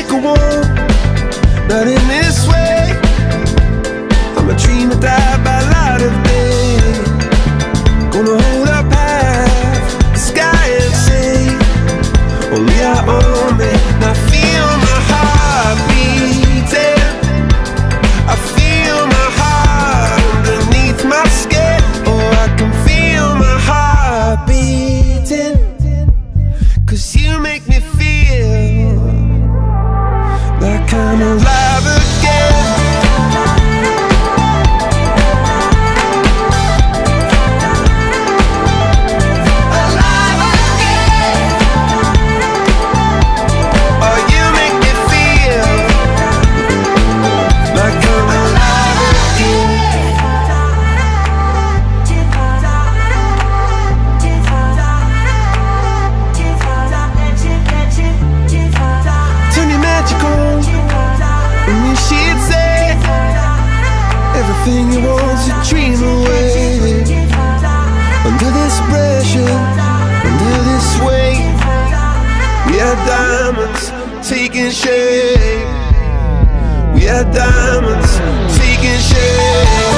go on, not in this way. I'm a dream that died by light of day. Gonna hold up half the sky and say, only I own it. I feel my heart beating. I feel my heart underneath my skin. Oh, I can feel my heart beating. 'Cause you make me feel like I'm alive again. Alive again. Oh, you make me feel like I'm alive again. Turn your magic on, and you should say everything you want to dream away. Under this pressure, under this weight, we are diamonds taking shape. We are diamonds taking shape.